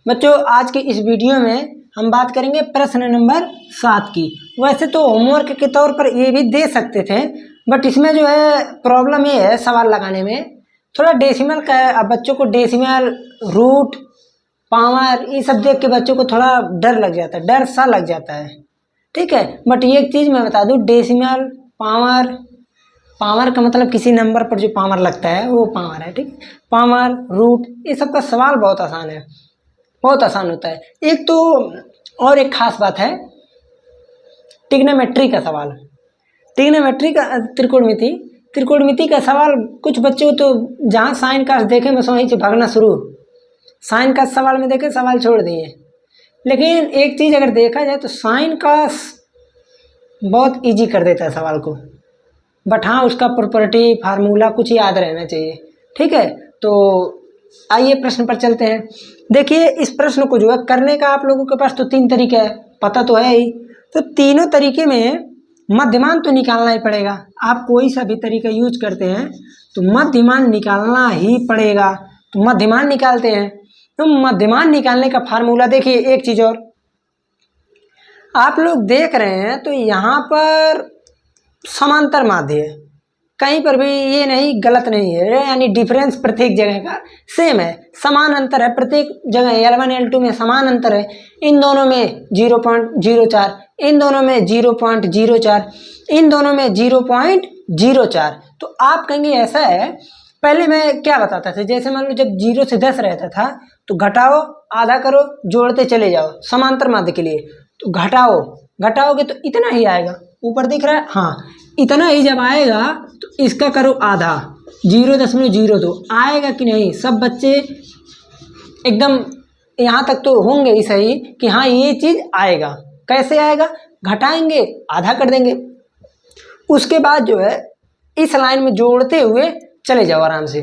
बच्चों आज की इस वीडियो में हम बात करेंगे प्रश्न नंबर 7 की। वैसे तो होमवर्क के तौर पर ये भी दे सकते थे, बट इसमें जो है प्रॉब्लम ये है सवाल लगाने में थोड़ा डेसिमल का है। अब बच्चों को डेसिमल, रूट, पावर ये सब देख के बच्चों को थोड़ा डर लग जाता है, डर सा लग जाता है, ठीक है। बट ये एक चीज़ मैं बता दूं, डेसिमल, पावर, पावर का मतलब किसी नंबर पर जो पावर लगता है वो पावर है, ठीक। पावर, रूट ये सब का सवाल बहुत आसान है, बहुत आसान होता है। एक तो और एक खास बात है ट्रिग्नोमेट्री का सवाल, ट्रिग्नोमेट्री का त्रिकोणमिति का सवाल। कुछ बच्चों तो जहाँ साइन का देखे बस वहीं से भागना शुरू, साइन का सवाल में देखे सवाल छोड़ दिए। लेकिन एक चीज़ अगर देखा जाए तो साइन का बहुत इजी कर देता है सवाल को, बट हाँ उसका प्रॉपर्टी फार्मूला कुछ याद रहना चाहिए, ठीक है। तो आइए प्रश्न पर चलते हैं। देखिए इस प्रश्न को जो है करने का आप लोगों के पास तो 3 तरीके है, पता तो है ही। तो तीनों तरीके में मध्यमान तो निकालना ही पड़ेगा। आप कोई सा भी तरीका यूज करते हैं तो मध्यमान निकालना ही पड़ेगा। तो मध्यमान निकालते हैं। तो मध्यमान निकालने का फार्मूला देखिए, एक चीज़ और आप लोग देख रहे हैं तो यहाँ पर समांतर माध्य है, कहीं पर भी ये नहीं गलत नहीं है, यानी डिफरेंस प्रत्येक जगह का सेम है, समान अंतर है प्रत्येक जगह। L1 L2 में समान अंतर है, इन दोनों में 0.04, इन दोनों में 0.04, इन दोनों में 0.04। तो आप कहेंगे ऐसा है, पहले मैं क्या बताता था, जैसे मान लो जब 0 से 10 रहता था तो घटाओ, आधा करो, जोड़ते चले जाओ समांतर माध्य के लिए। तो घटाओगे तो इतना ही आएगा, ऊपर दिख रहा है, हाँ इतना ही जब आएगा तो इसका करो आधा, 0.02 आएगा कि नहीं। सब बच्चे एकदम यहाँ तक तो होंगे ही सही कि हाँ ये चीज़ आएगा। कैसे आएगा? घटाएंगे, आधा कर देंगे, उसके बाद जो है इस लाइन में जोड़ते हुए चले जाओ आराम से।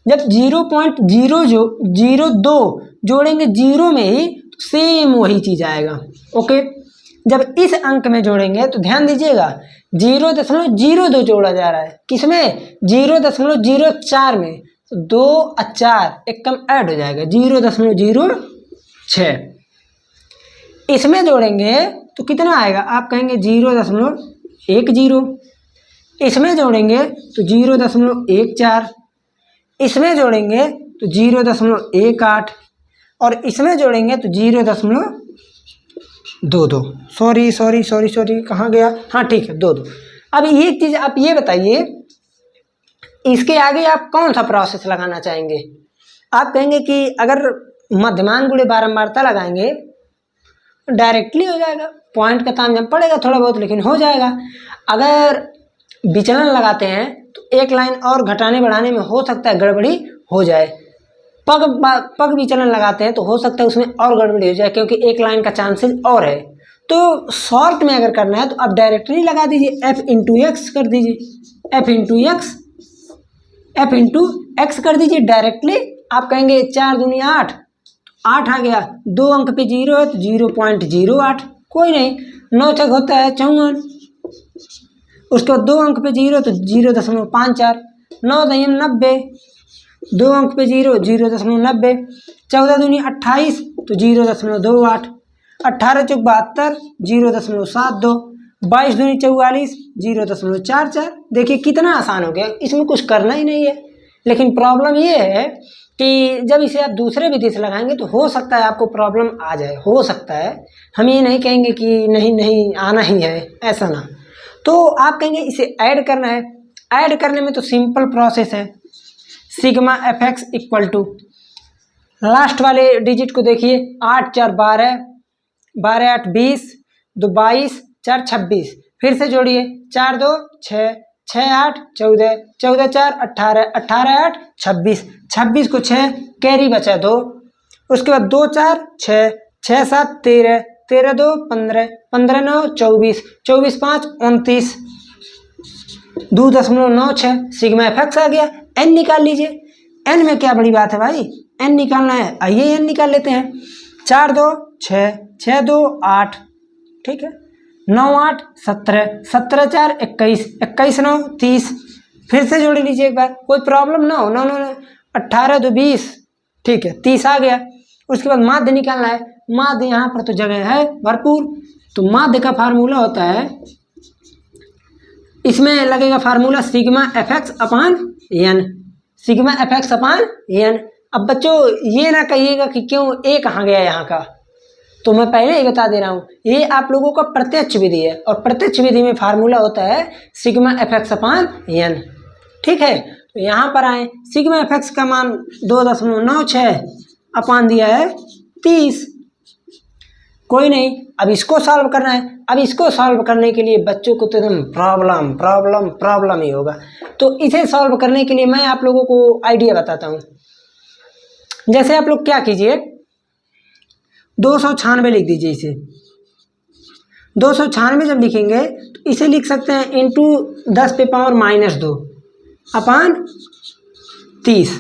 जब 0.002 जोड़ेंगे जीरो में ही तो सेम वही चीज़ आएगा, ओके। जब इस अंक में जोड़ेंगे तो ध्यान दीजिएगा 0.02 जोड़ा जा रहा है, किसमें? 0.04 में। तो 2 और 4 एक कम ऐड हो जाएगा 0.06। इसमें जोड़ेंगे तो कितना आएगा? आप कहेंगे 0.10। इसमें जोड़ेंगे तो 0.14, इसमें जोड़ेंगे तो 0.18 और इसमें जोड़ेंगे तो 0.22। सॉरी कहाँ गया? हाँ ठीक है 22। अब ये चीज़ आप ये बताइए, इसके आगे आप कौन सा प्रोसेस लगाना चाहेंगे? आप कहेंगे कि अगर मध्यमान गुणे बारंबारता लगाएंगे तो डायरेक्टली हो जाएगा, पॉइंट का तामझाम पड़ेगा थोड़ा बहुत लेकिन हो जाएगा। अगर विचलन लगाते हैं तो एक लाइन और घटाने बढ़ाने में हो सकता है गड़बड़ी हो जाए। पग विचलन लगाते हैं तो हो सकता है उसमें और गड़बड़ी हो जाए, क्योंकि एक लाइन का चांसेस और है। तो शॉर्ट में अगर करना है तो आप डायरेक्टली लगा दीजिए, f इंटू एक्स कर दीजिए, f इंटू एक्स कर दीजिए डायरेक्टली। आप कहेंगे 4 दूनी 8, 8 आ गया, 2 अंक पे 0 है तो 0.08, कोई नहीं, 9 छक होता है 54, उसके बाद 2 अंक पे 0 तो 0.54, 9 दहियन 90, 2 अंक पे 0 0.90, 14 दूनी 28 तो 0.28, 18 चौक 72 0.72, 22 दूनी 44 0.44। देखिए कितना आसान हो गया, इसमें कुछ करना ही नहीं है। लेकिन प्रॉब्लम ये है कि जब इसे आप दूसरे विधि से लगाएंगे तो हो सकता है आपको प्रॉब्लम आ जाए, हो सकता है। हम ये नहीं कहेंगे कि नहीं आना ही है, ऐसा ना। तो आप कहेंगे इसे ऐड करना है, ऐड करने में तो सिंपल प्रोसेस है, sigma fx equal to last वाले डिजिट को देखिए, 8 4 12, 12 8 20, 2 22, 4 26, फिर से जोड़िए 4 2 6, 6 8 14, 14 4 18, 18 8 26, 26 को 6 कैरी बचा 2, उसके बाद 2 4 6, 6 7 13, 13 2 15, 15 9 24, 24 5 29, 2.96 सिग्मा एफएक्स आ गया। एन निकाल लीजिए, एन में क्या बड़ी बात है भाई, एन निकालना है, आइए एन निकाल लेते हैं। 4 2 6, 6 2 8, ठीक है, 9 8 17, 17 4 21, 21 9 30, फिर से जोड़ लीजिए एक बार, कोई प्रॉब्लम ना हो। 9 9 18 2 20, ठीक है, 30 आ गया। उसके बाद माध्य निकालना है। माध्य यहाँ पर तो जगह है भरपूर, तो माध्य का फार्मूला होता है, इसमें लगेगा फार्मूला सिग्मा एफ एक्स अपान एन, सिग्मा एफ एक्स अपान एन। अब बच्चों ये ना कहिएगा कि क्यों ए कहाँ गया यहाँ का, तो मैं पहले ही बता दे रहा हूँ, ये आप लोगों का प्रत्यक्ष विधि है और प्रत्यक्ष विधि में फार्मूला होता है सिग्मा एफ एक्स अपान एन। ठीक है, तो यहाँ पर आए, सिग्मा एफ एक्स का मान 2.96 अपान दिया है 30। कोई नहीं, अब इसको सॉल्व करना है। अब इसको सॉल्व करने के लिए बच्चों को तो एकदम प्रॉब्लम प्रॉब्लम प्रॉब्लम ही होगा। तो इसे सॉल्व करने के लिए मैं आप लोगों को आइडिया बताता हूँ। जैसे आप लोग क्या कीजिए, 296 लिख दीजिए। इसे 296 जब लिखेंगे तो इसे लिख सकते हैं इंटू 10⁻⁻2 अपान 30।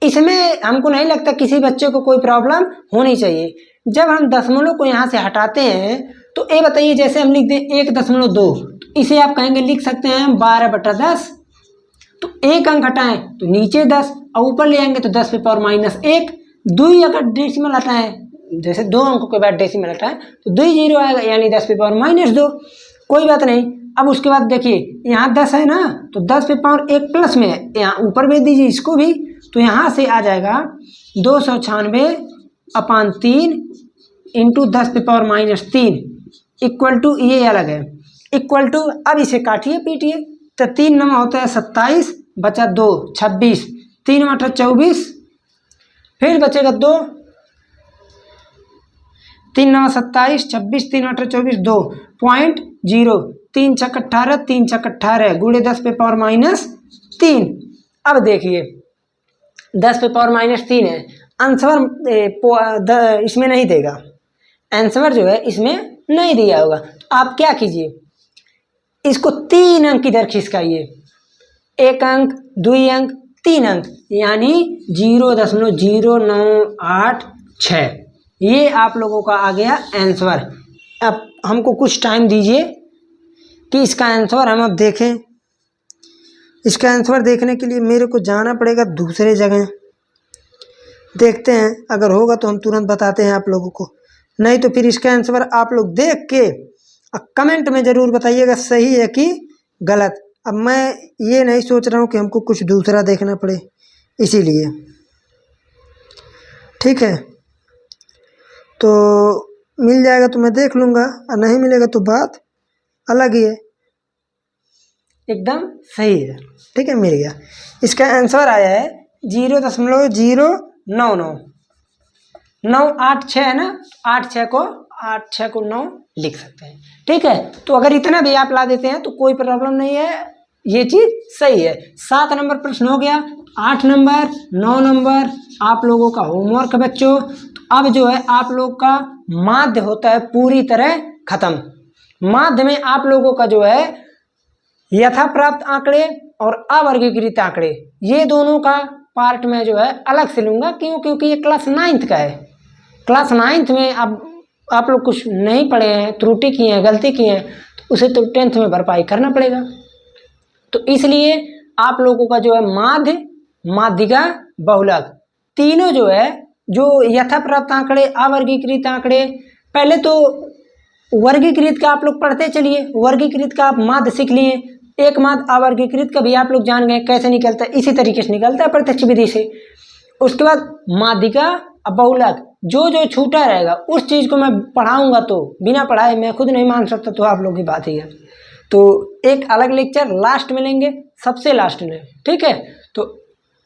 इसमें हमको नहीं लगता किसी बच्चे को कोई प्रॉब्लम होनी चाहिए। जब हम दशमलव को यहाँ से हटाते हैं तो ये बताइए, जैसे हम लिख दें 1.2, इसे आप कहेंगे लिख सकते हैं 12/10। तो एक अंक हटाएं तो नीचे 10 और ऊपर ले आएंगे तो 10⁻⁻1। 2 अगर डेसिमल हटाएं, जैसे 2 अंकों के बाद डेसिमल हटाएं तो 2 जीरो आएगा, यानी 10⁻⁻2। कोई बात नहीं। अब उसके बाद देखिए यहाँ 10 है ना, तो 10⁻1 प्लस में है, यहाँ ऊपर भेज दीजिए इसको भी, तो यहाँ से आ जाएगा 296 अपान 3 इंटू 10⁻⁻3 इक्वल टू, ये अलग है, इक्वल टू, अब इसे काटिए पीटिए, तो 3 9 होता है 27, बचा 2 26, 3 8 24, फिर बचेगा 2, 3 9 27, 26, 3 8 24, 2.0, 3 6 18, 3 6 18 गुणे 10⁻⁻3। अब देखिए 10⁻⁻3 है, आंसर इसमें नहीं देगा, आंसर जो है इसमें नहीं दिया होगा। तो आप क्या कीजिए, इसको 3 अंक इधर खिसकाइए, 1 अंक 2 अंक 3 अंक, यानी 0.0986, ये आप लोगों का आ गया आंसर। अब हमको कुछ टाइम दीजिए कि इसका आंसर हम अब देखें। इसका आंसर देखने के लिए मेरे को जाना पड़ेगा दूसरे जगह, देखते हैं, अगर होगा तो हम तुरंत बताते हैं आप लोगों को, नहीं तो फिर इसका आंसर आप लोग देख के कमेंट में ज़रूर बताइएगा सही है कि गलत। अब मैं ये नहीं सोच रहा हूँ कि हमको कुछ दूसरा देखना पड़े, इसीलिए। ठीक है, तो मिल जाएगा तो मैं देख लूँगा, और नहीं मिलेगा तो बात अलग ही है। एकदम सही है, ठीक है, मिल गया। इसका आंसर आया है 0.099, 986 है ना, 86 को 9 लिख सकते हैं। ठीक है, तो अगर इतना भी आप ला देते हैं तो कोई प्रॉब्लम नहीं है, ये चीज़ सही है। 7 नंबर प्रश्न हो गया, 8 नंबर 9 नंबर आप लोगों का होमवर्क बच्चों। तो अब जो है आप लोग का माध्य होता है पूरी तरह खत्म। माध्य में आप लोगों का जो है यथा प्राप्त आंकड़े और अवर्गीकृत आंकड़े, ये दोनों का पार्ट में जो है अलग से लूँगा, क्योंकि ये क्लास 9th का है। क्लास 9th में अब आप लोग कुछ नहीं पढ़े हैं, त्रुटि की हैं, गलती की हैं, तो उसे तो 10th में भरपाई करना पड़ेगा। तो इसलिए आप लोगों का जो है माध्य, माध्यिका, बहुलक, तीनों जो है, जो यथा प्राप्त आंकड़े, अवर्गीकृत आंकड़े, पहले तो वर्गीकृत का आप लोग पढ़ते चलिए, वर्गीकृत का आप माध्य सीख लिए, एक माध्य अवर्गीकृत का भी आप लोग जान गए कैसे निकलता है, इसी तरीके से निकलता है प्रत्यक्ष विधि से। उसके बाद माध्यिका, बहुलक, जो जो छूटा रहेगा उस चीज़ को मैं पढ़ाऊंगा, तो बिना पढ़ाए मैं खुद नहीं मान सकता, तो आप लोग की बात ही है। तो एक अलग लेक्चर लास्ट में लेंगे, सबसे लास्ट में, ठीक है। तो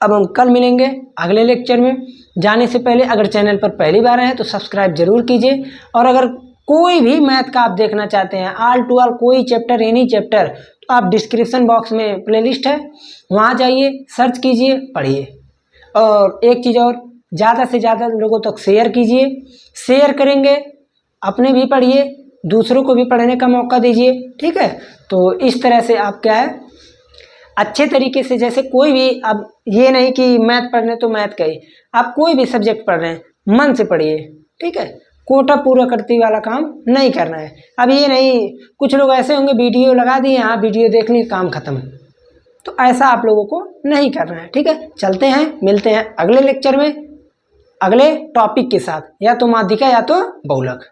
अब हम कल मिलेंगे अगले लेक्चर में। जाने से पहले अगर चैनल पर पहली बार हैं तो सब्सक्राइब जरूर कीजिए, और अगर कोई भी मैथ का आप देखना चाहते हैं, ऑल टू ऑल कोई चैप्टर, एनी चैप्टर, तो आप डिस्क्रिप्शन बॉक्स में प्लेलिस्ट है, वहाँ जाइए, सर्च कीजिए, पढ़िए। और एक चीज़ और, ज़्यादा से ज़्यादा लोगों तक शेयर कीजिए, शेयर करेंगे अपने भी पढ़िए, दूसरों को भी पढ़ने का मौका दीजिए, ठीक है। तो इस तरह से आप क्या है अच्छे तरीके से, जैसे कोई भी, अब ये नहीं कि मैथ पढ़ने तो मैथ का ही, आप कोई भी सब्जेक्ट पढ़ रहे हैं मन से पढ़िए, ठीक है। कोटा पूरा करते वाला काम नहीं करना है। अब ये नहीं, कुछ लोग ऐसे होंगे वीडियो लगा दिए, हाँ वीडियो देख ली, काम खत्म, तो ऐसा आप लोगों को नहीं करना है, ठीक है। चलते हैं, मिलते हैं अगले लेक्चर में। अगले टॉपिक के साथ, या तो माध्यिका या तो बहुलक।